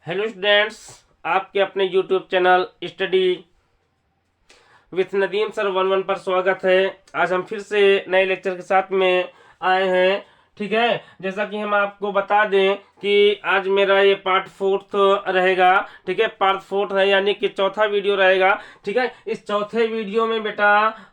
Hello students, आपके अपने YouTube channel study with Nadeem sir 11 पर स्वागत है। आज हम फिर से नए लेक्चर के साथ में आए हैं। ठीक है, जैसा कि हम आपको बता दें कि आज मेरा ये पार्ट 4 रहेगा। ठीक है, पार्ट 4 है, यानी कि चौथा वीडियो रहेगा। ठीक है, इस चौथे वीडियो में बेटा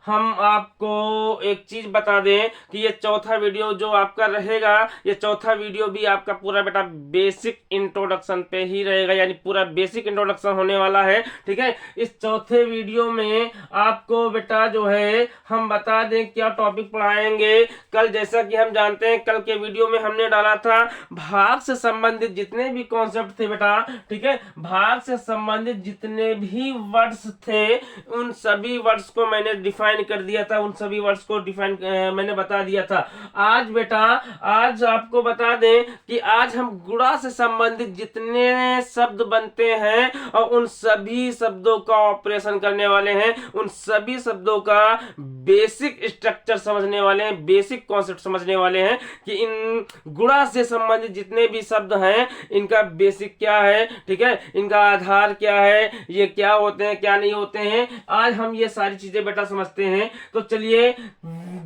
हम आपको एक चीज बता दें कि ये चौथा वीडियो जो आपका रहेगा, ये चौथा वीडियो भी आपका पूरा बेटा बेसिक इंट्रोडक्शन पे ही रहेगा, यानी पूरा बेसिक इंट्रोडक्शन होने वाला है। ठीक है, इस चौथे वीडियो में आपको बेटा जो है हम बता दें क्या टॉपिक पढ़ाएंगे। कल जैसा कि हम जानते हैं, कल के वीडियो में हमने डाला था भाग से संबंधित जितने भी कॉन्सेप्ट थे बेटा। ठीक है, भाग से संबंधित जितने भी वर्ड्स थे उन सभी वर्ड्स को मैंने डिफाइन कर दिया था, उन सभी वर्ड्स को डिफाइन मैंने बता दिया था। आज बेटा आज आपको बता दें कि आज हम गुणा से संबंधित जितने शब्द बनते हैं और उन सभी शब्दों का ऑपरेशन करने वाले हैं, उन सभी शब्दों का बेसिक स्ट्रक्चर समझने वाले हैं, बेसिक कॉन्सेप्ट समझने वाले हैं कि इन गुणा से संबंधित जितने भी शब्द हैं इनका बेसिक क्या है। ठीक है, इनका आधार क्या है, ये क्या होते हैं क्या नहीं होते हैं, आज हम ये सारी चीजें बेटा समझते हैं। तो चलिए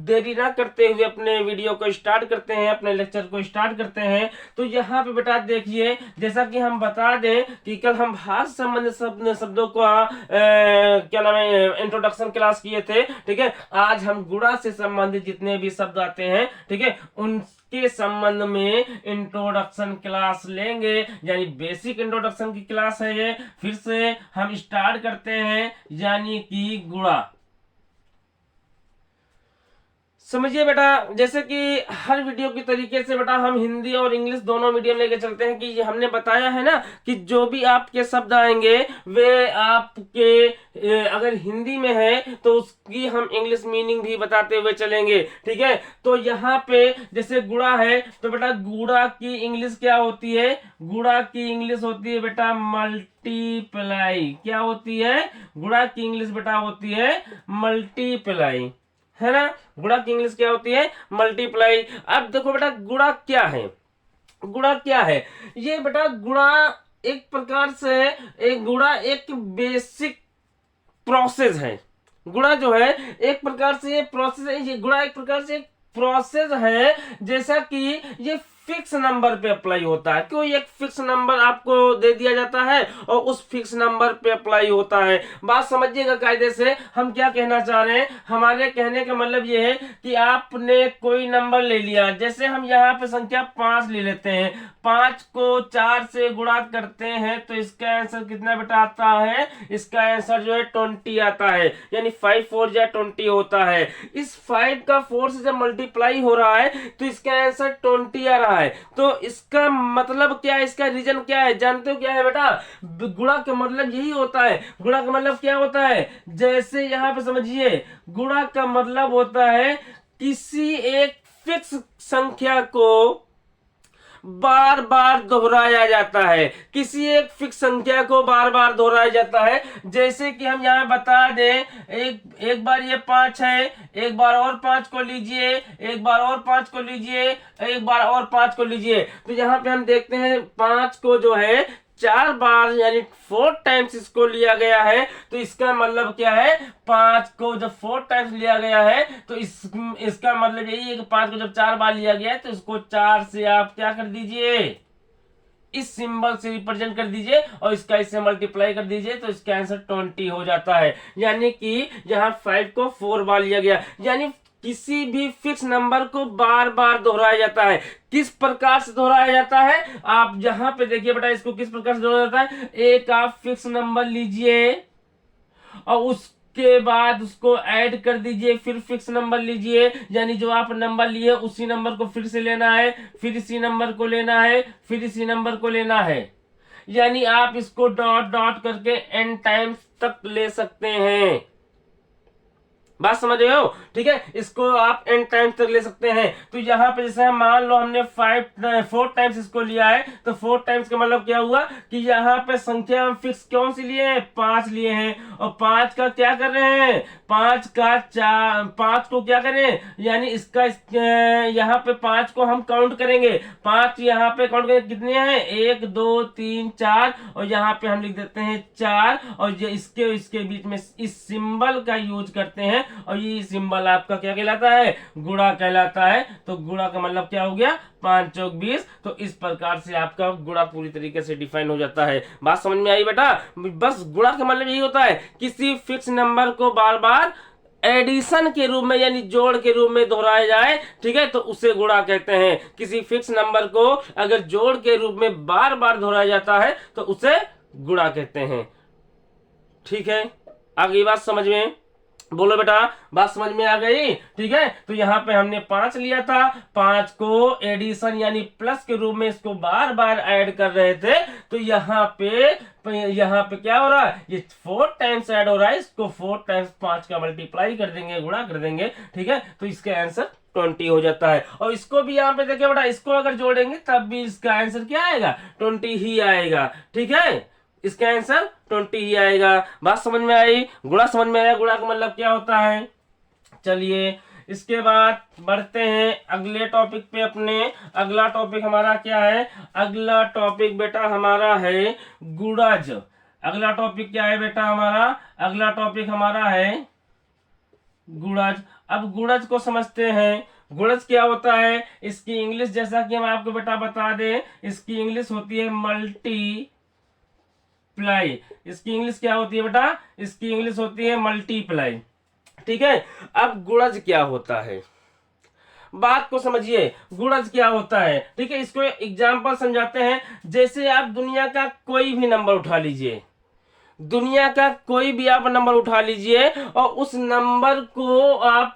देरी ना करते हुए अपने वीडियो को स्टार्ट करते हैं, अपने लेक्चर को स्टार्ट करते हैं। तो यहाँ पे बेटा देखिए, जैसा कि हम बता दें कि कल हम भाग से संबंधित शब्दों को क्या नाम है इंट्रोडक्शन क्लास किए थे। ठीक है, आज हम गुणा से संबंधित जितने भी शब्द आते हैं, ठीक है, उनके संबंध में इंट्रोडक्शन क्लास लेंगे, यानी बेसिक इंट्रोडक्शन की क्लास है ये। फिर से हम स्टार्ट करते हैं, यानी कि गुणा। समझिए बेटा, जैसे कि हर वीडियो की तरीके से बेटा हम हिंदी और इंग्लिश दोनों मीडियम लेके चलते हैं कि हमने बताया है ना कि जो भी आपके शब्द आएंगे वे आपके अगर हिंदी में है तो उसकी हम इंग्लिश मीनिंग भी बताते हुए चलेंगे। ठीक है, तो यहाँ पे जैसे गुणा है तो बेटा गुणा की इंग्लिश क्या होती है? गुणा की इंग्लिश होती है बेटा मल्टीप्लाई। क्या होती है? गुणा की इंग्लिश बेटा होती है मल्टीप्लाई, है ना। गुणा की इंग्लिश क्या होती है? मल्टीप्लाई। अब देखो बेटा गुणा क्या है? गुणा क्या है? ये बेटा गुणा एक प्रकार से गुणा एक बेसिक प्रोसेस है। गुणा जो है एक प्रकार से ये प्रोसेस है, ये गुणा एक प्रकार से एक प्रोसेस है, जैसा कि ये फिक्स नंबर पे अप्लाई होता है। क्यों? एक फिक्स नंबर आपको दे दिया जाता है और उस फिक्स नंबर पे अप्लाई होता है। बात समझिएगा कायदे से हम क्या कहना चाह रहे हैं। हमारे कहने का मतलब ये है कि आपने कोई नंबर ले लिया, जैसे हम यहाँ पे संख्या 5 ले लेते हैं, 5 को 4 से गुणा करते हैं तो इसका आंसर कितना बेटा आता है? इसका आंसर जो है 20 आता है, यानी 5 4 या 20 होता है। इस 5 का 4 से जब मल्टीप्लाई हो रहा है तो इसका आंसर 20 आ रहा है। तो इसका मतलब क्या है? इसका रीजन क्या है? जानते हो क्या है बेटा? गुणा का मतलब यही होता है। गुणा का मतलब क्या होता है? जैसे यहाँ पे समझिए, गुणा का मतलब होता है किसी एक फिक्स संख्या को बार बार दोहराया जाता है, किसी एक फिक्स संख्या को बार बार दोहराया जाता है। जैसे कि हम यहाँ बता दें, एक बार ये 5 है, एक बार और 5 को लीजिए, एक बार और 5 को लीजिए, एक बार और 5 को लीजिए। तो यहाँ पे हम देखते हैं 5 को जो है 4 बार यानी 4 टाइम्स इसको लिया गया है। तो इसका मतलब क्या है? 5 को जब 4 टाइम्स लिया गया है तो इसका मतलब यही है कि 5 को जब 4 बार लिया गया है तो इसको 4 से आप क्या कर दीजिए? इस सिंबल से रिप्रेजेंट कर दीजिए और इसका इससे मल्टीप्लाई कर दीजिए तो इसका आंसर 20 हो जाता है। यानी कि यहाँ 5 को 4 बार लिया गया, यानी किसी भी फिक्स नंबर को बार बार दोहराया जाता है। किस प्रकार से दोहराया जाता है? आप यहां पे देखिए बेटा, इसको किस प्रकार से दोहराया जाता है। एक आप फिक्स नंबर लीजिए और उसके बाद उसको ऐड कर दीजिए, फिर फिक्स नंबर लीजिए, यानी जो आप नंबर लिए उसी नंबर को फिर से लेना है, फिर इसी नंबर को लेना है, फिर इसी नंबर को लेना है। यानी आप इसको डॉट डॉट करके n टाइम्स तक ले सकते हैं। बात समझ रहे हो? ठीक है, इसको आप n टाइम्स तक ले सकते हैं। तो यहाँ पे जैसे मान लो हमने 4 टाइम्स इसको लिया है, तो 4 टाइम्स का मतलब क्या हुआ कि यहाँ पे संख्या हम फिक्स कौन सी लिए हैं? 5 लिए हैं, और 5 का क्या कर रहे हैं? 5 का 4, 5 को क्या करें, यानी इसका यहाँ पे 5 को हम काउंट करेंगे, 5 यहाँ पे काउंट करेंगे, कितने हैं 1 2 3 4, और यहाँ पे हम लिख देते हैं 4, और ये इसके बीच में इस सिंबल का यूज करते हैं, और ये सिंबल आपका क्या कहलाता है, गुणा कहलाता है। तो गुणा का मतलब क्या हो गया, 5 चौक 20। तो इस प्रकार से आपका गुणा पूरी तरीके से डिफाइन हो जाता है। बात समझ में आई बेटा? बस गुणा का मतलब यही होता है, किसी फिक्स नंबर को बार बार एडिशन के रूप में यानी जोड़ के रूप में दोहराया जाए, ठीक है, तो उसे गुणा कहते हैं। किसी फिक्स नंबर को अगर जोड़ के रूप में बार बार दोहराया जाता है तो उसे गुणा कहते हैं। ठीक है, आगे बात समझ में, बोलो बेटा, बात समझ में आ गई? ठीक है, तो यहाँ पे हमने 5 लिया था, 5 को एडिशन यानी प्लस के रूप में इसको बार बार ऐड कर रहे थे, तो यहाँ पे क्या हो रहा है, ये 4 टाइम्स ऐड हो रहा है, इसको 4 टाइम्स 5 का मल्टीप्लाई कर देंगे, गुणा कर देंगे, ठीक है, तो इसका आंसर 20 हो जाता है। और इसको भी यहाँ पे देखिए बेटा, इसको अगर जोड़ेंगे तब भी इसका आंसर क्या आएगा, 20 ही आएगा। ठीक है, इसका आंसर 20 ही आएगा। बात समझ में आई? गुणा समझ में आया? गुणा का मतलब क्या होता है? चलिए इसके बाद बढ़ते हैं अगले टॉपिक पे अपने। अगला टॉपिक हमारा क्या है? अगला टॉपिक बेटा हमारा है गुणज। अगला टॉपिक क्या है बेटा हमारा? अगला टॉपिक हमारा है गुणज। अब गुणज को समझते हैं। गुणज क्या होता है? इसकी इंग्लिश जैसा कि हम आपको बेटा बता दें, इसकी इंग्लिश होती है मल्टीप्लाई। इसकी इंग्लिश क्या होती है बेटा? इसकी इंग्लिश होती है मल्टीप्लाई। ठीक है, अब गुणज क्या होता है, बात को समझिए, गुणज क्या होता है। ठीक है, इसको एग्जांपल समझाते हैं। जैसे आप दुनिया का कोई भी नंबर उठा लीजिए, दुनिया का कोई भी आप नंबर उठा लीजिए और उस नंबर को आप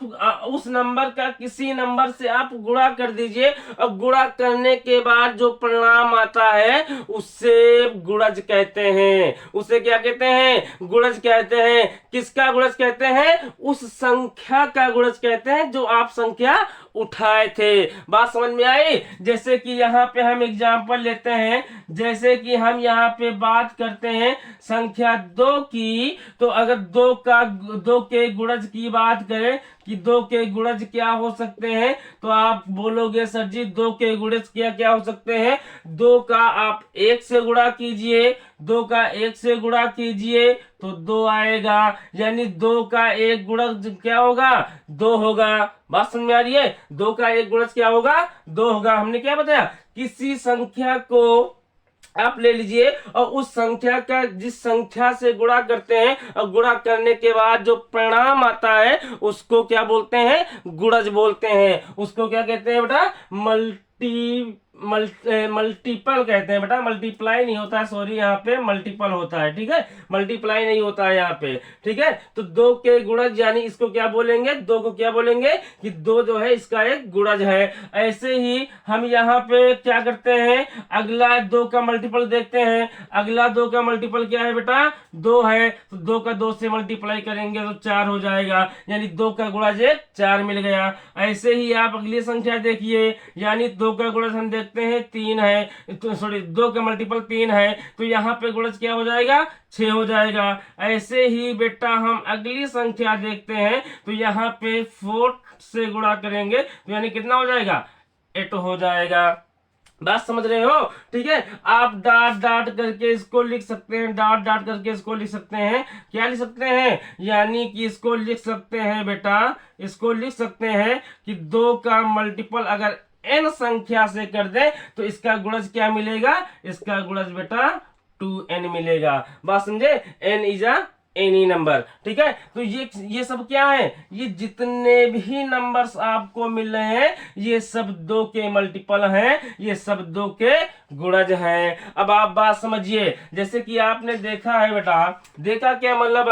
उस नंबर का किसी नंबर से आप गुणा कर दीजिए, और गुणा करने के बाद जो परिणाम आता है उससे गुणज कहते हैं। उसे क्या कहते हैं? गुणज कहते हैं। किसका गुणज कहते हैं? उस संख्या का गुणज कहते हैं जो आप संख्या उठाए थे। बात समझ में आई? जैसे कि यहाँ पे हम एग्जाम्पल लेते हैं, जैसे कि हम यहाँ पे बात करते हैं संख्या 2 की, तो अगर 2 के गुणज की बात करें कि 2 के गुणज क्या हो सकते हैं, तो आप बोलोगे सर जी 2 के गुणज क्या क्या हो सकते हैं? 2 का आप 1 से गुणा कीजिए, 2 का 1 से गुणा कीजिए तो 2 आएगा, यानी 2 का 1 गुणज क्या होगा? 2 होगा। बात समझ में आ रही है? 2 का 1 गुणज क्या होगा? 2 होगा। हमने क्या बताया? किसी संख्या को आप ले लीजिए और उस संख्या का जिस संख्या से गुणा करते हैं और गुणा करने के बाद जो परिणाम आता है उसको क्या बोलते हैं? गुणज बोलते हैं। उसको क्या कहते हैं बेटा? मल्टीपल कहते हैं बेटा। मल्टीप्लाई नहीं होता है, सॉरी, यहाँ पे मल्टीपल होता है। ठीक है, मल्टीप्लाई नहीं होता है यहाँ पे। ठीक है, तो 2 के गुणज यानी इसको क्या बोलेंगे? 2 को क्या बोलेंगे कि 2 जो है इसका एक गुणज है। ऐसे ही हम यहाँ पे क्या करते हैं? अगला 2 का मल्टीपल देखते हैं। अगला 2 का मल्टीपल क्या है बेटा? 2 है, तो 2 का 2 से मल्टीप्लाई करेंगे तो 4 हो जाएगा, यानी 2 का गुणज 4 मिल गया। ऐसे ही आप अगली संख्या देखिए, यानी 2 का गुणज हम देखते हैं 3 है, तो सॉरी 2 का मल्टीपल 3 है, तो यहाँ पे गुणज क्या हो जाएगा? 6 हो जाएगा। ऐसे ही बेटा हम अगली संख्या देखते हैं, तो यहाँ पे 4 से गुणा करेंगे तो यानी कितना हो जाएगा? 8 हो जाएगा। बात समझ रहे हो? ठीक है, आप डाट डाट करके इसको लिख सकते हैं, डाट डाट करके इसको लिख सकते हैं। क्या लिख सकते हैं? यानी कि इसको लिख सकते हैं बेटा, इसको लिख सकते हैं कि 2 का मल्टीपल अगर n संख्या से कर दे तो इसका गुणज क्या मिलेगा? इसका गुणज बेटा 2n मिलेगा। बात समझे? n is a any number. ठीक है, तो ये सब क्या है? ये जितने भी नंबर्स आपको मिल रहे हैं ये सब 2 के मल्टीपल हैं, ये सब 2 के गुणज हैं। अब आप बात समझिए, जैसे कि आपने देखा है बेटा, देखा क्या मतलब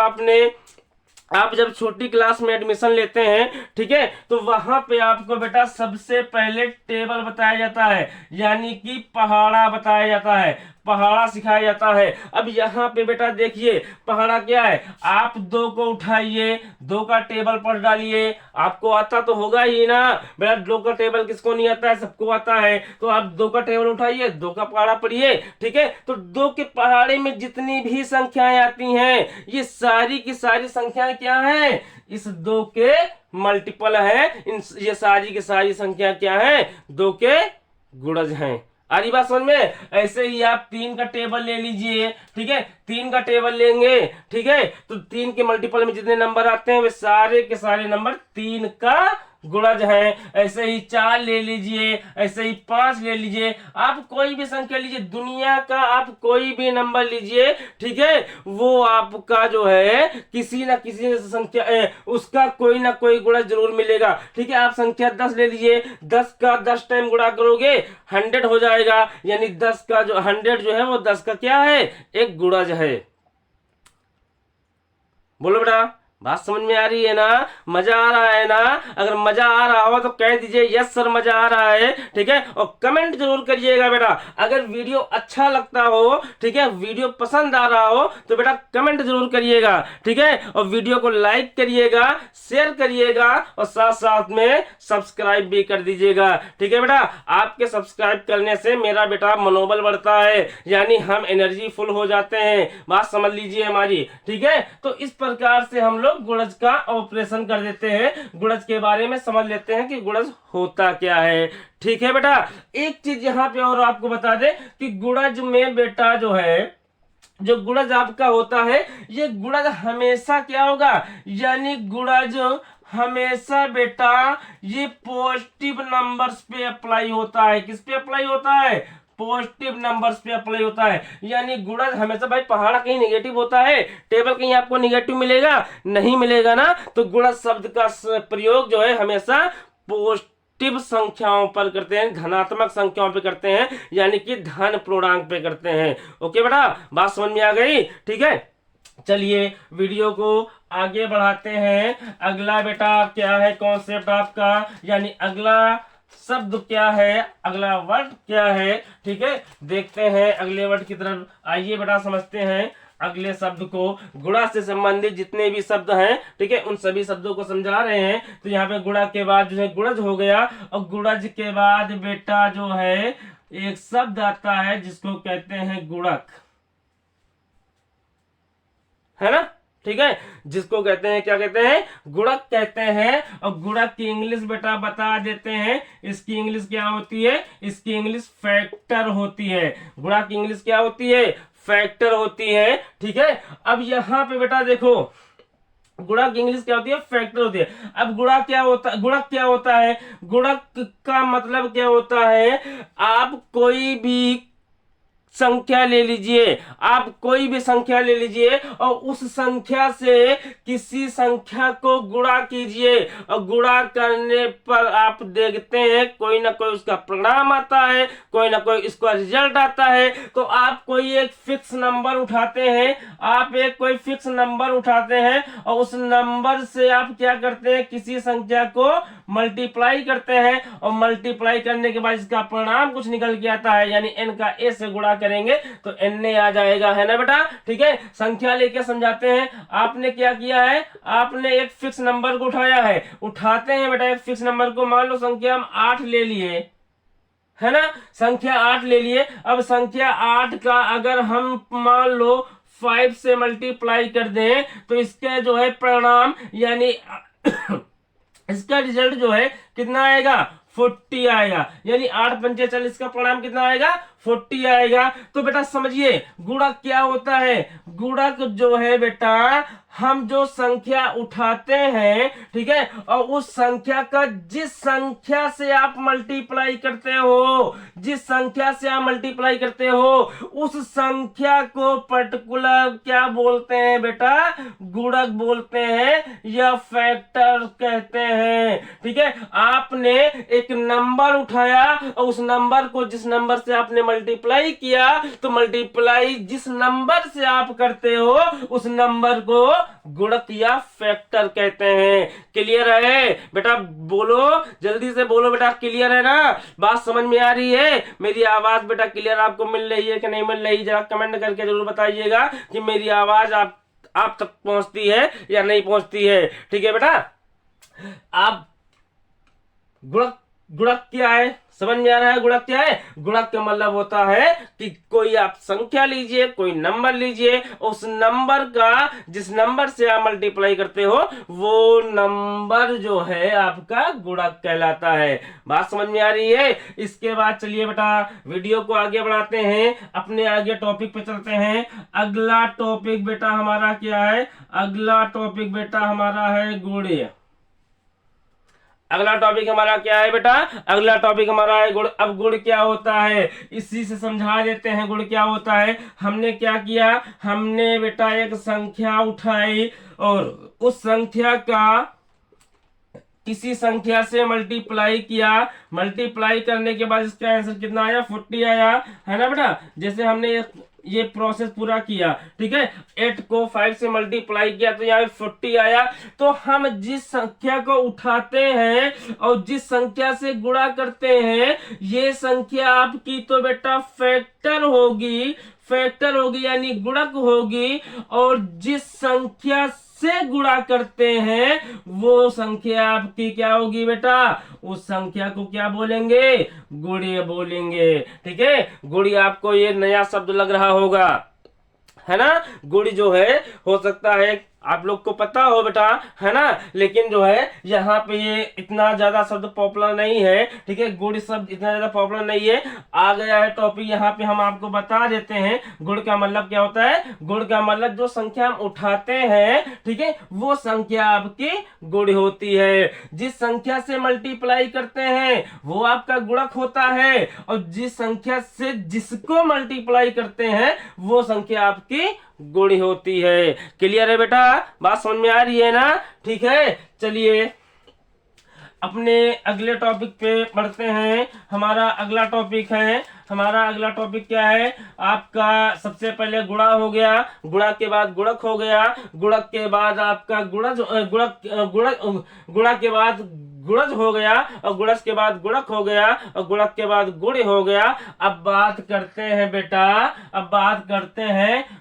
आप जब छोटी क्लास में एडमिशन लेते हैं, ठीक है, तो वहां पे आपको बेटा सबसे पहले टेबल बताया जाता है, यानी कि पहाड़ा बताया जाता है। पहाड़ा सिखाया जाता है। अब यहाँ पे बेटा देखिए पहाड़ा क्या है, आप 2 को उठाइए, 2 का टेबल पर डालिए, आपको आता तो होगा ही ना बेटा, 2 का टेबल किसको नहीं आता है, सबको आता है। तो आप 2 का टेबल उठाइए, 2 का पहाड़ा पढ़िए, ठीक है। तो 2 के पहाड़े में जितनी भी संख्याएं आती हैं ये सारी की सारी संख्याएं क्या हैं, इस 2 के मल्टीपल है। ये सारी की सारी संख्या क्या है, 2 के गुणज हैं। आ रही बात समझ में। ऐसे ही आप 3 का टेबल ले लीजिए, ठीक है, 3 का टेबल लेंगे, ठीक है, तो 3 के मल्टीपल में जितने नंबर आते हैं वे सारे के सारे नंबर 3 का गुणज है। ऐसे ही 4 ले लीजिए, ऐसे ही 5 ले लीजिए, आप कोई भी संख्या लीजिए, दुनिया का आप कोई भी नंबर लीजिए, ठीक है, वो आपका जो है किसी ना किसी संख्या उसका कोई ना कोई गुणज जरूर मिलेगा, ठीक है। आप संख्या 10 ले लीजिए, 10 का 10 टाइम गुणा करोगे 100 हो जाएगा, यानी 10 का जो 100 जो है वो 10 का क्या है, एक गुणज है। बोलो बेटा, बात समझ में आ रही है ना, मजा आ रहा है ना। अगर मजा आ रहा हो तो कह दीजिए यस सर मजा आ रहा है, ठीक है, और कमेंट जरूर करिएगा बेटा। अगर वीडियो अच्छा लगता हो, ठीक है, वीडियो पसंद आ रहा हो तो बेटा कमेंट जरूर करिएगा, ठीक है, और वीडियो को लाइक करिएगा, शेयर करिएगा और साथ साथ में सब्सक्राइब भी कर दीजिएगा, ठीक है बेटा। आपके सब्सक्राइब करने से मेरा बेटा मनोबल बढ़ता है, यानी हम एनर्जी फुल हो जाते हैं, बात समझ लीजिए हमारी, ठीक है। तो इस प्रकार से हम लोग गुणज का ऑपरेशन कर देते हैं, गुणज के बारे में समझ लेते हैं कि गुणज होता क्या है, ठीक है बेटा। एक चीज यहां पे और आपको बता दें कि गुणज में बेटा जो है, जो गुणज आपका होता है ये गुणज हमेशा क्या होगा, यानी गुणज हमेशा बेटा ये पॉजिटिव नंबर्स पे अप्लाई होता है। किस पे अप्लाई होता है, पॉजिटिव नंबर्स पे अप्लाई होता है। यानी गुणज हमेशा, भाई पहाड़ा कहीं नेगेटिव होता है, टेबल कहीं आपको नेगेटिव मिलेगा, नहीं मिलेगा ना। तो गुणज शब्द का प्रयोग जो है हमेशा पॉजिटिव संख्याओं पर करते हैं, धनात्मक संख्याओं पे करते हैं, यानी कि धन पूर्णांक पे करते हैं। ओके बेटा, बात समझ में आ गई, ठीक है। चलिए वीडियो को आगे बढ़ाते हैं। अगला बेटा क्या है कॉन्सेप्ट आपका, यानी अगला शब्द क्या है, अगला वर्ड क्या है, ठीक है, देखते हैं अगले वर्ड की तरफ। आइए बेटा समझते हैं अगले शब्द को। गुणा से संबंधित जितने भी शब्द हैं, ठीक है, उन सभी शब्दों को समझा रहे हैं। तो यहाँ पे गुणा के बाद जो है गुणज हो गया, और गुणज के बाद बेटा जो है एक शब्द आता है जिसको कहते हैं गुणक, है ना, ठीक है, जिसको कहते हैं, क्या कहते हैं, गुणक कहते हैं। और गुणक की इंग्लिश बेटा बता देते हैं, इसकी इंग्लिश क्या होती है, इसकी इंग्लिश फैक्टर होती है। गुणक की इंग्लिश क्या होती है, फैक्टर होती है, ठीक है। अब यहाँ पे बेटा देखो गुणक की इंग्लिश क्या होती है, फैक्टर होती है। अब गुणक क्या होता है, गुणक क्या होता है, गुणक का मतलब क्या होता है, आप कोई भी संख्या ले लीजिए, आप कोई भी संख्या ले लीजिए और उस संख्या से किसी संख्या को गुणा कीजिए, और गुणा करने पर आप देखते हैं कोई ना कोई उसका परिणाम आता है, कोई ना कोई इसका रिजल्ट आता है। तो आप कोई एक फिक्स नंबर उठाते हैं, आप एक कोई फिक्स नंबर उठाते हैं और उस नंबर से आप क्या करते हैं, किसी संख्या को मल्टीप्लाई करते हैं, और मल्टीप्लाई करने के बाद इसका परिणाम कुछ निकल के आता है, यानी n का a से गुणा करेंगे तो n आ जाएगा, है ना बेटा, ठीक है। संख्या लेके समझाते हैं। आपने क्या किया है, आपने एक फिक्स नंबर को उठाया है, उठाते हैं बेटा एक फिक्स नंबर को, मान लो संख्या हम 8 ले लिए, है ना, संख्या 8 ले लिए। अब संख्या 8 का अगर हम मान लो 5 से मल्टीप्लाई कर दें तो इसका जो है परिणाम, यानी इसका रिजल्ट जो है कितना आएगा, 40 आएगा, यानी 8 पंचे 40 का परिणाम कितना आएगा, 40 आएगा। तो बेटा समझिए गुणक क्या होता है, गुणक जो है बेटा हम जो संख्या उठाते हैं, ठीक है, और उस संख्या का जिस संख्या से आप मल्टीप्लाई करते हो, जिस संख्या से आप मल्टीप्लाई करते हो उस संख्या को पर्टिकुलर क्या बोलते हैं बेटा, गुणक बोलते हैं या फैक्टर कहते हैं, ठीक है। आपने एक नंबर उठाया और उस नंबर को जिस नंबर से आपने मल्टीप्लाई किया तो मल्टीप्लाई जिस नंबर से आप करते हो उस नंबर को गुणक या फैक्टर कहते हैं। क्लियर है बेटा? बोलो, जल्दी से बोलो बेटा, क्लियर है ना? बात समझ में आ रही है? मेरी आवाज बेटा क्लियर आपको मिल रही है कि नहीं मिल रही? जरा कमेंट करके जरूर बताइएगा कि मेरी आवाज आप तक पहुंचती है या नहीं पहुंचती है। ठीक है बेटा? आप गुणक क्या है समझ में आ रहा है? गुणक क्या है? गुणक का मतलब होता है कि कोई आप संख्या लीजिए, कोई नंबर लीजिए, उस नंबर का जिस नंबर से आप मल्टीप्लाई करते हो वो नंबर जो है आपका गुणक कहलाता है। बात समझ में आ रही है? इसके बाद चलिए बेटा वीडियो को आगे बढ़ाते हैं, अपने आगे टॉपिक पे चलते हैं। अगला टॉपिक बेटा हमारा क्या है? अगला टॉपिक बेटा हमारा है गुण। अगला टॉपिक हमारा क्या है बेटा? अगला टॉपिक हमारा है गुण। अब गुण क्या होता है इसी से समझा देते हैं। गुण क्या होता है? हमने क्या किया? हमने बेटा एक संख्या उठाई और उस संख्या का किसी संख्या से मल्टीप्लाई किया। मल्टीप्लाई करने के बाद इसका आंसर कितना आया? 40 आया, है ना बेटा? जैसे हमने ये प्रोसेस पूरा किया, ठीक है, 8 को 5 से मल्टीप्लाई किया तो यहाँ 40 आया। तो हम जिस संख्या को उठाते हैं और जिस संख्या से गुणा करते हैं ये संख्या आपकी तो बेटा फैक्टर होगी, फैक्टर होगी यानी गुणक होगी। और जिस संख्या से गुणा करते हैं वो संख्या आपकी क्या होगी बेटा? उस संख्या को क्या बोलेंगे? गुणीय बोलेंगे। ठीक है? गुणी आपको ये नया शब्द लग रहा होगा, है ना? गुणी जो है हो सकता है आप लोग को पता हो बेटा, है ना? लेकिन जो है यहाँ पे ये इतना ज्यादा शब्द पॉपुलर नहीं है। ठीक है? गुण शब्द इतना ज्यादा पॉपुलर नहीं है। आ गया है टॉपिक, यहाँ पे हम आपको बता देते हैं गुण का मतलब क्या होता है। गुण का मतलब जो संख्या हम उठाते हैं, ठीक है, वो संख्या आपकी गुण होती है। जिस संख्या से मल्टीप्लाई करते हैं वो आपका गुणक होता है और जिस संख्या से जिसको मल्टीप्लाई करते हैं वो संख्या आपकी गुणी होती है। क्लियर है बेटा? बात समझ में आ रही है ना? ठीक है, चलिए अपने अगले टॉपिक पे बढ़ते हैं। हमारा अगला टॉपिक क्या है? आपका सबसे पहले गुणा हो गया, गुणा के बाद गुणक हो गया, गुणक के बाद आपका गुणा के बाद गुणज हो गया और गुणज के बाद गुणक हो गया और गुणक के बाद गुण हो गया। अब बात करते हैं बेटा,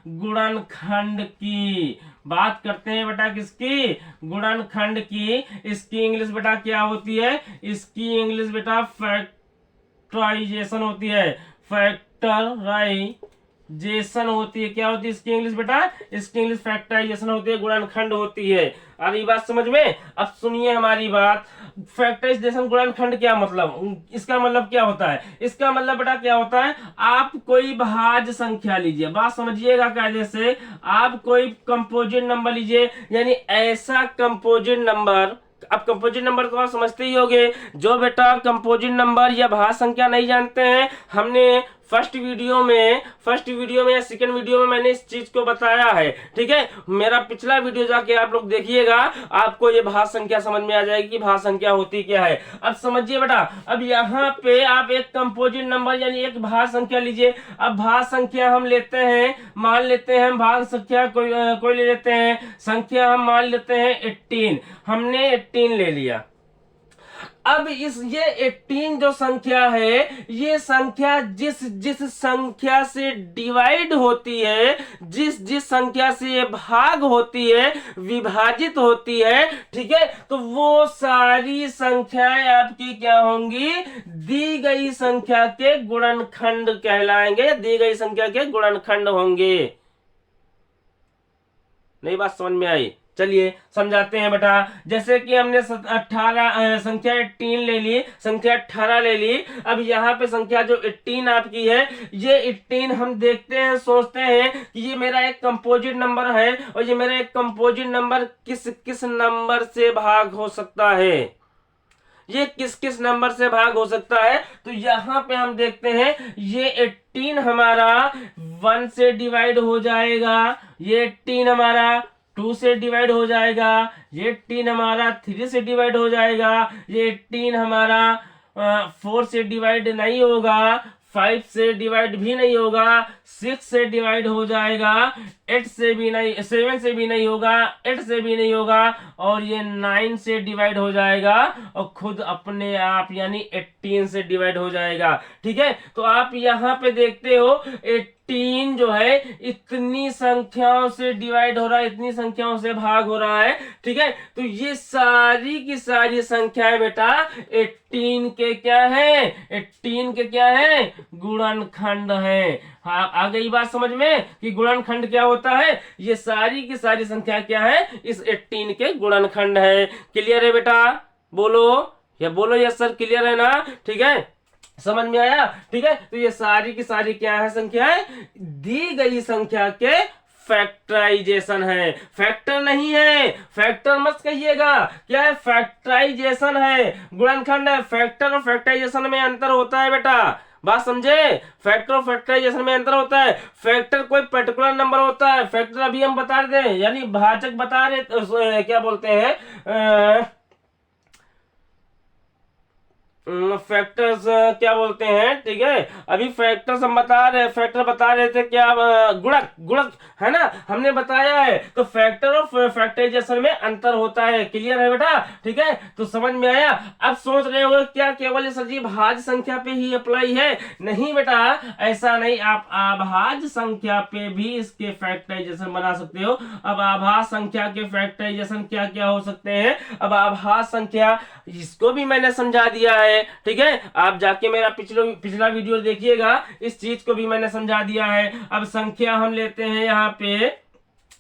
गुणनखंड की। बात करते हैं बेटा किसकी? गुणनखंड की। इसकी इंग्लिश बेटा क्या होती है? इसकी इंग्लिश बेटा फैक्टराइजेशन होती है। फैक्टराइजेशन होती है। क्या होती है इसकी इंग्लिश बेटा? इसकी इंग्लिश फैक्टराइजेशन होती है, गुणनखंड होती है। आ रही बात समझ में? अब सुनिए हमारी बात। फैक्टराइजेशन गुणनखंड क्या मतलब? इसका मतलब क्या होता है? इसका मतलब बेटा क्या होता है? आप कोई भाज्य संख्या लीजिए, बात समझिएगा कायदे से। आप कोई कंपोजिट नंबर लीजिए, यानी ऐसा कंपोजिट नंबर। अब कंपोजिट नंबर तो आप समझते ही होंगे। जो बेटा कंपोजिट नंबर या भाज्य संख्या नहीं जानते हैं, हमने फर्स्ट वीडियो में या सेकंड वीडियो में मैंने इस चीज को बताया है। ठीक है? मेरा पिछला वीडियो जाके आप लोग देखिएगा, आपको ये भाज्य संख्या समझ में आ जाएगी कि भाज्य संख्या होती क्या है। अब समझिए बेटा, अब यहाँ पे आप एक कंपोजिट नंबर यानी एक भाज्य संख्या लीजिए। अब भाज्य संख्या हम लेते हैं, मान लेते हैं हम भाज्य संख्या कोई ले लेते हैं, संख्या हम मान लेते हैं 18। हमने 18 ले लिया। अब ये 18 जो संख्या है, ये संख्या जिस संख्या से डिवाइड होती है, जिस संख्या से ये भाग होती है, विभाजित होती है, ठीक है, तो वो सारी संख्याएं आपकी क्या होंगी? दी गई संख्या के गुणनखंड कहलाएंगे, दी गई संख्या के गुणनखंड होंगे। नई बात समझ में आई? चलिए समझाते हैं बेटा। जैसे कि हमने 18 संख्या 18 ले ली, संख्या 18 ले ली। अब यहाँ पे संख्या जो 18 आपकी है, ये 18 हम देखते हैं, सोचते हैं कि ये मेरा एक कंपोजिट नंबर है और ये मेरा एक कंपोजिट नंबर किस नंबर से भाग हो सकता है, ये किस नंबर से भाग हो सकता है। तो यहाँ पे हम देखते हैं ये 18 हमारा 1 से डिवाइड हो जाएगा, ये 18 हमारा 2 से डिवाइड हो जाएगा, ये 18 हमारा 3 से डिवाइड हो जाएगा, ये 18 हमारा 4 से डिवाइड नहीं होगा, 5 से डिवाइड भी नहीं होगा, 6 से डिवाइड हो जाएगा, 8 से भी नहीं, 7 से भी नहीं होगा, 8 से भी नहीं होगा, और ये 9 से डिवाइड हो जाएगा, और खुद अपने आप यानी 18 से डिवाइड हो जाएगा। ठीक है, तो आप यहाँ पे देखते हो 18 जो है इतनी संख्याओं से डिवाइड हो रहा है, इतनी संख्याओं से भाग हो रहा है। ठीक है, तो ये सारी की सारी संख्याएं बेटा 18 के क्या है, 18 के क्या है, गुणनखंड है। हाँ, आ गई बात समझ में कि गुणनखंड क्या होता है। ये सारी की सारी संख्या क्या है, इस 18 के गुणनखंड है। क्लियर है बेटा, बोलो या बोलो यस सर, क्लियर है ना। ठीक है, समझ में आया। ठीक है, तो ये सारी की सारी क्या है, संख्याएं दी गई संख्या के फैक्टराइजेशन है, फैक्टर नहीं है, फैक्टर मत कहिएगा, क्या है, फैक्टराइजेशन है, गुणनखंड है। फैक्टर और फैक्टराइजेशन में अंतर होता है बेटा, बात समझे, फैक्टर और फैक्टराइजेशन में अंतर होता है। फैक्टर कोई पर्टिकुलर नंबर होता है, फैक्टर अभी हम बता रहे हैं, यानी भाजक बता रहे, क्या बोलते हैं, फैक्टर्स क्या बोलते हैं। ठीक है, अभी फैक्टर्स हम बता रहे, फैक्टर बता रहे थे क्या, गुणक, गुणक है ना, हमने बताया है। तो फैक्टर और फैक्टराइजेशन में अंतर होता है। क्लियर है बेटा। ठीक है, तो समझ में आया। अब सोच रहे हो क्या केवल सर जी भाज्य संख्या पे ही अप्लाई है, नहीं बेटा, ऐसा नहीं, आप अभाज्य संख्या पे भी इसके फैक्टराइजेशन बना सकते हो। अब आभाज्य संख्या के फैक्टराइजेशन क्या क्या हो सकते हैं। अब आभाज्य संख्या, इसको भी मैंने समझा दिया है। ठीक है, आप जाके मेरा पिछला वीडियो देखिएगा, इस चीज को भी मैंने समझा दिया है। अब संख्या हम लेते हैं यहाँ पे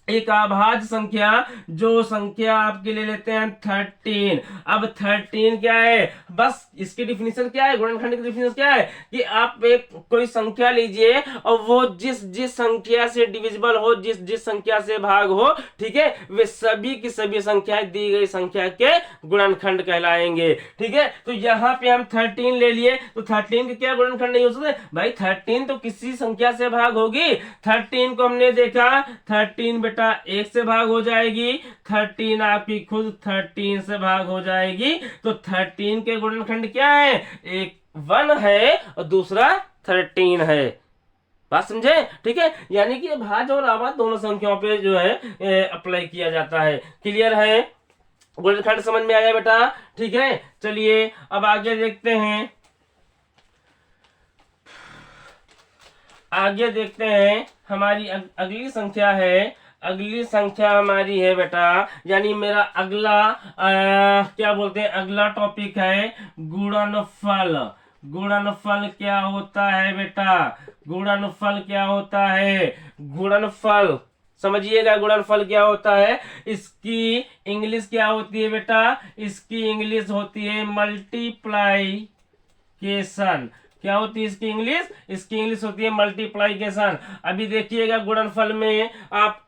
एक अभाज्य संख्या, जो संख्या आपके ले लेते हैं 13। अब 13 क्या है, बस इसकी डिफिनेशन क्या है, गुणनखंड की डिफिनेशन क्या है कि आप एक कोई संख्या लीजिए और वो जिस संख्या से डिविजिबल हो, जिस संख्या से भाग हो, ठीक है, वे सभी की सभी संख्याएं दी गई संख्या के गुणनखंड कहलाएंगे। ठीक है, तो यहाँ पे हम 13 ले लिए, तो 13 के क्या गुणनखंड नहीं हो सकते भाई, 13 तो किसी संख्या से भाग होगी। 13 को हमने देखा, 13 बेटा 1 से भाग हो जाएगी, 13 आपकी खुद 13 से भाग हो जाएगी। तो 13 के गुणनखंड क्या है, एक 1 है और दूसरा 13 है। बात समझे। ठीक है, यानी कि भाज्य और अभाज्य दोनों संख्याओं पे जो है अप्लाई किया जाता है। क्लियर है, गुणनखंड समझ में आया बेटा। ठीक है, चलिए अब आगे देखते हैं, आगे देखते हैं। हमारी अगली संख्या है, अगली संख्या हमारी है बेटा, यानी मेरा अगला क्या बोलते हैं, अगला टॉपिक है गुणनफल। गुणनफल क्या होता है बेटा, गुणनफल क्या होता है, गुणनफल समझिएगा, गुणनफल क्या होता है। इसकी इंग्लिश क्या होती है बेटा, इसकी इंग्लिश होती है मल्टीप्लाइकेशन। क्या होती है इसकी इंग्लिश, इसकी इंग्लिश होती है मल्टीप्लाइकेशन। अभी देखिएगा गुणनफल में, आप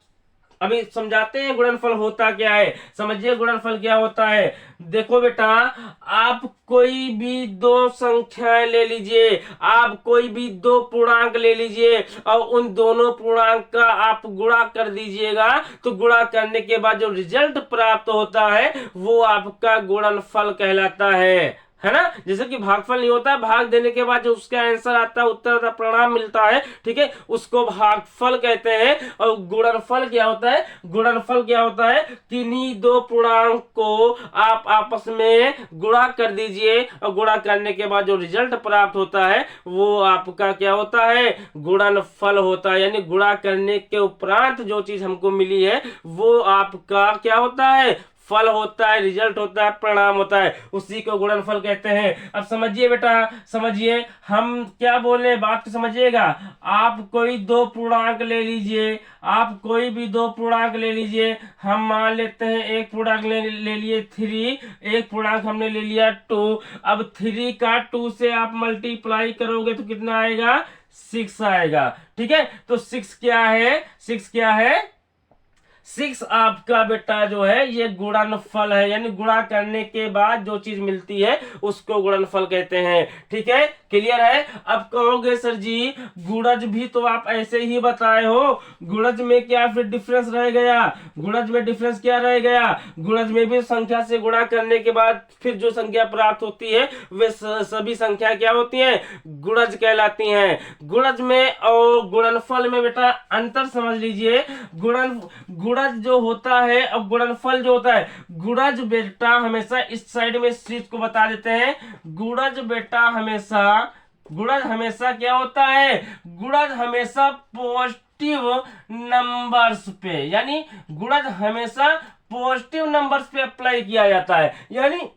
अभी समझाते हैं गुणनफल होता क्या है, समझिए गुणनफल क्या होता है। देखो बेटा, आप कोई भी दो संख्याएं ले लीजिए, आप कोई भी दो पूर्णांक ले लीजिए और उन दोनों पूर्णांक का आप गुणा कर दीजिएगा, तो गुणा करने के बाद जो रिजल्ट प्राप्त होता है वो आपका गुणनफल कहलाता है ना। जैसे कि भागफल नहीं होता है, भाग देने के बाद जो उसका आंसर आता है, उत्तर आता, परिणाम मिलता है, ठीक है, उसको भागफल कहते हैं। और गुणनफल क्या होता है, गुणनफल क्या होता है, किन्हीं दो पूर्णांक को आप आपस में गुणा कर दीजिए और गुणा करने के बाद जो रिजल्ट प्राप्त होता है वो आपका क्या होता है, गुणनफल होता है। यानी गुणा करने के उपरांत जो चीज हमको मिली है वो आपका क्या होता है, फल होता है, रिजल्ट होता है, परिणाम होता है, उसी को गुणनफल कहते हैं। अब समझिए बेटा, समझिए हम क्या बोले, बात को समझिएगा। आप कोई दो पूर्णांक ले लीजिए, आप कोई भी दो पूर्णांक ले लीजिए, हम मान लेते हैं एक पूर्णांक ले लिए 3, एक पूर्णांक हमने ले लिया 2। अब 3 का 2 से आप मल्टीप्लाई करोगे तो कितना आएगा, 6 आएगा। ठीक है, तो 6 क्या है, 6 क्या है, 6 आपका बेटा जो है ये गुणनफल है, यानी गुणा करने के बाद जो चीज मिलती है उसको गुणनफल कहते हैं। ठीक है, क्लियर है। अब कहोगे सर जी गुणज भी तो आप ऐसे ही बताए हो, गुणज में क्या फिर डिफरेंस रह गया? गुणज में डिफरेंस क्या रह गया? गुणज में भी संख्या से गुणा करने के बाद फिर जो संख्या प्राप्त होती है वे सभी संख्या क्या होती हैं? गुणज कहलाती हैं। गुणज में और गुणनफल में बेटा अंतर समझ लीजिए। गुणज जो होता है और गुणनफल जो होता है, गुणज बेटा हमेशा इस साइड में इस चीज को बता देते हैं। गुणज हमेशा क्या होता है? गुणज हमेशा पॉजिटिव नंबर्स पे, यानी गुणज हमेशा पॉजिटिव नंबर्स पे अप्लाई किया जाता है, यानी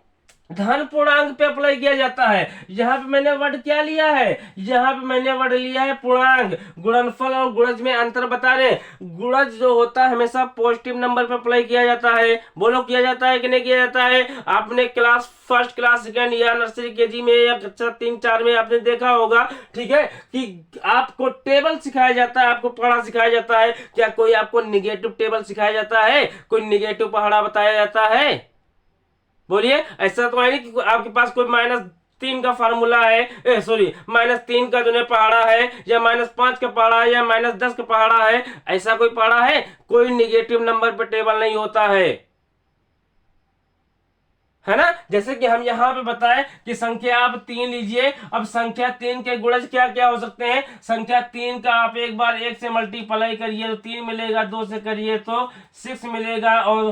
धन पूर्णांक पे अप्लाई किया जाता है। यहाँ पे मैंने वर्ड क्या लिया है? यहाँ पे मैंने वर्ड लिया है पूर्णांक। गुणनफल और गुणज में अंतर बता रहे। गुणज जो होता है हमेशा पॉजिटिव नंबर पे अप्लाई किया जाता है। बोलो किया जाता है कि नहीं किया जाता है? आपने क्लास फर्स्ट, क्लास सेकंड या नर्सरी केजी में या कक्षा 3-4 में आपने देखा होगा, ठीक है, कि आपको टेबल सिखाया जाता है, आपको पढ़ा सिखाया जाता है। क्या कोई आपको निगेटिव टेबल सिखाया जाता है? कोई निगेटिव पढ़ा बताया जाता है? बोलिए, ऐसा तो है नहीं कि आपके पास कोई -3 का फार्मूला है, -3 का जो है पहाड़ा है, या -5 का पहाड़ा है, या -10 का पहाड़ा है। ऐसा कोई पहाड़ा है? कोई निगेटिव नंबर पे टेबल नहीं होता है ना। जैसे कि हम यहाँ पे बताएं कि संख्या आप 3 लीजिए। अब संख्या 3 के गुणज क्या क्या हो सकते हैं? संख्या 3 का आप एक बार 1 से मल्टीप्लाई करिए तो 3 मिलेगा, 2 से करिए तो 6 मिलेगा, और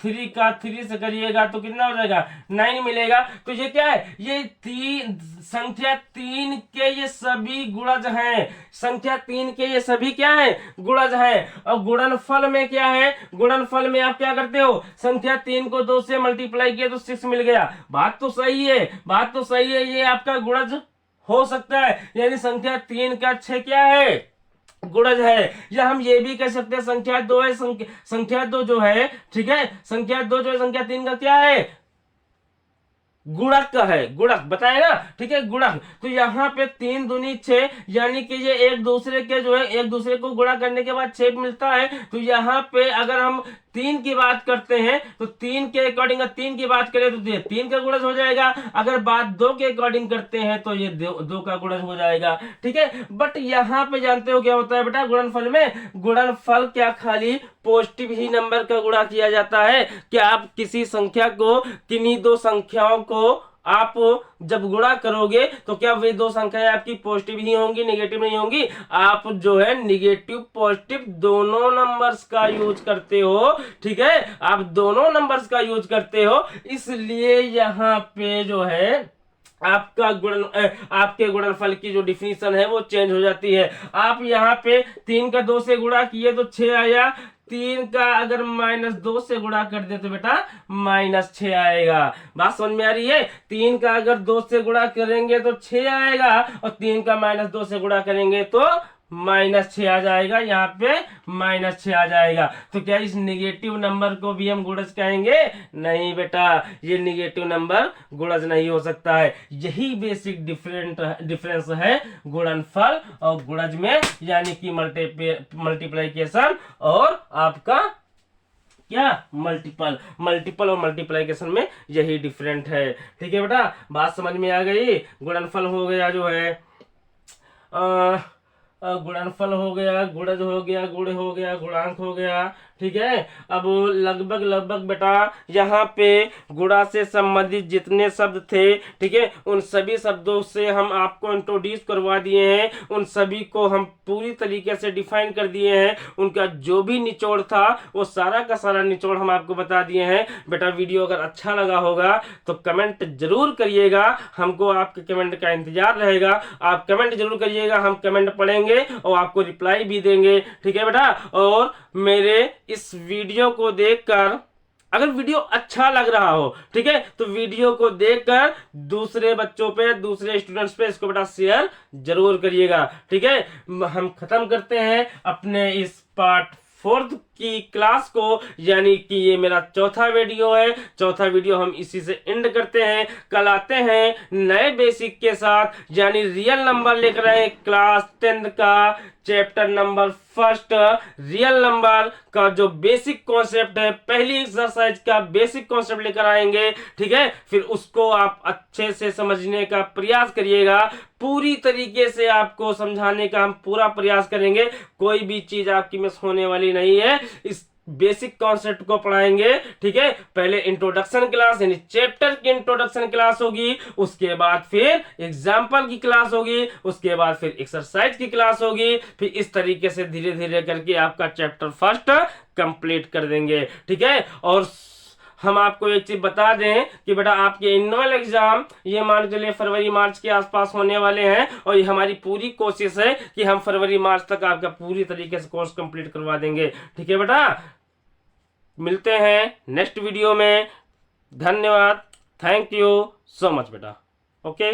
3 का 3 से करिएगा तो कितना हो जाएगा? 9 मिलेगा। तो ये क्या है? ये संख्या 3 के ये सभी गुणज हैं। संख्या 3 के ये सभी क्या है? गुणज हैं। और गुणनफल में क्या है? गुणनफल में आप क्या करते हो? संख्या 3 को 2 से मल्टीप्लाई किया तो 6 मिल गया। बात तो सही है, बात तो सही है, ये आपका गुणज हो सकता है, यानी संख्या 3 का 6 क्या है? गुणज है। या हम ये भी कह सकते हैं संख्या 2 है, संख्या 2 जो है, ठीक है, संख्या 2 जो है संख्या 3 का क्या है? गुणक का है, गुणक बताए ना, ठीक है, गुणक। तो यहाँ पे 3 दूनी 6, यानी कि ये एक दूसरे के जो है एक दूसरे को गुणा करने के बाद 6 मिलता है। तो यहाँ पे अगर हम 3 की बात करते हैं तो 3 के अकॉर्डिंग 3 की बात करें तो ये 3 का गुणज हो जाएगा। अगर बात 2 के अकॉर्डिंग करते हैं तो ये 2 का गुणज हो जाएगा। ठीक है, बट यहाँ पे जानते हो क्या होता है बेटा? गुणनफल में, गुणनफल क्या खाली पॉजिटिव ही नंबर का गुणा किया जाता है? क्या आप किसी संख्या को, किन्हीं 2 संख्याओं को आप जब गुणा करोगे तो क्या वे 2 संख्याएं आपकी पॉजिटिव ही होंगी, नेगेटिव नहीं होंगी? आप जो है निगेटिव पॉजिटिव दोनों नंबर्स का यूज करते हो। ठीक है, आप दोनों नंबर्स का यूज करते हो, इसलिए यहाँ पे जो है आपका आपके गुणनफल की जो डिफिनीशन है वो चेंज हो जाती है। आप यहाँ पे 3 का 2 से गुणा किए तो 6 आया। 3 का अगर -2 से गुणा कर दे तो बेटा -6 आएगा। बात समझ में आ रही है? 3 का अगर 2 से गुणा करेंगे तो 6 आएगा, और 3 का -2 से गुणा करेंगे तो -6 आ जाएगा। यहाँ पे -6 आ जाएगा। तो क्या इस निगेटिव नंबर को भी हम गुणज कहेंगे? नहीं बेटा, ये निगेटिव नंबर गुणज नहीं हो सकता है। यही बेसिक डिफरेंस है गुणनफल और गुणज में, यानी कि मल्टीप्लिकेशन और आपका क्या मल्टीपल और मल्टीप्लिकेशन में यही डिफरेंट है। ठीक है बेटा, बात समझ में आ गई? गुणनफल हो गया जो है गुणनफल हो गया, गुणज हो गया, गुण हो गया, गुणांक हो गया। ठीक है, अब लगभग बेटा यहाँ पे गुणा से संबंधित जितने शब्द थे, ठीक है, उन सभी शब्दों से हम आपको इंट्रोड्यूस करवा दिए हैं। उन सभी को हम पूरी तरीके से डिफाइन कर दिए हैं। उनका जो भी निचोड़ था वो सारा का सारा निचोड़ हम आपको बता दिए हैं। बेटा वीडियो अगर अच्छा लगा होगा तो कमेंट जरूर करिएगा, हमको आपके कमेंट का इंतजार रहेगा। आप कमेंट जरूर करिएगा, हम कमेंट पढ़ेंगे और आपको रिप्लाई भी देंगे। ठीक है बेटा, और मेरे इस वीडियो को देखकर अगर वीडियो अच्छा लग रहा हो, ठीक है, तो वीडियो को देखकर दूसरे बच्चों पे, दूसरे स्टूडेंट्स पे इसको बेटा शेयर जरूर करिएगा। ठीक है, हम खत्म करते हैं अपने इस पार्ट 4 की क्लास को, यानी कि ये मेरा चौथा वीडियो है। चौथा वीडियो हम इसी से एंड करते हैं। कल आते हैं नए बेसिक के साथ, यानी रियल नंबर लेकर आए क्लास 10th का चैप्टर नंबर 1 रियल नंबर का जो बेसिक कॉन्सेप्ट है, पहली एक्सरसाइज का बेसिक कॉन्सेप्ट लेकर आएंगे। ठीक है, फिर उसको आप अच्छे से समझने का प्रयास करिएगा। पूरी तरीके से आपको समझाने का हम पूरा प्रयास करेंगे। कोई भी चीज आपकी मिस होने वाली नहीं है। इस बेसिक कॉन्सेप्ट को पढ़ाएंगे। ठीक है, पहले इंट्रोडक्शन क्लास यानी चैप्टर की इंट्रोडक्शन क्लास होगी, उसके बाद फिर एग्जाम्पल की क्लास होगी, उसके बाद फिर एक्सरसाइज की क्लास होगी। फिर इस तरीके से धीरे धीरे करके आपका चैप्टर 1 कंप्लीट कर देंगे। ठीक है, और हम आपको एक चीज बता दें कि बेटा आपके एनुअल एग्जाम ये मान चलिए फरवरी मार्च के आसपास होने वाले हैं, और ये हमारी पूरी कोशिश है कि हम फरवरी मार्च तक आपका पूरी तरीके से कोर्स कंप्लीट करवा देंगे। ठीक है बेटा, मिलते हैं नेक्स्ट वीडियो में। धन्यवाद, थैंक यू सो मच बेटा। ओके।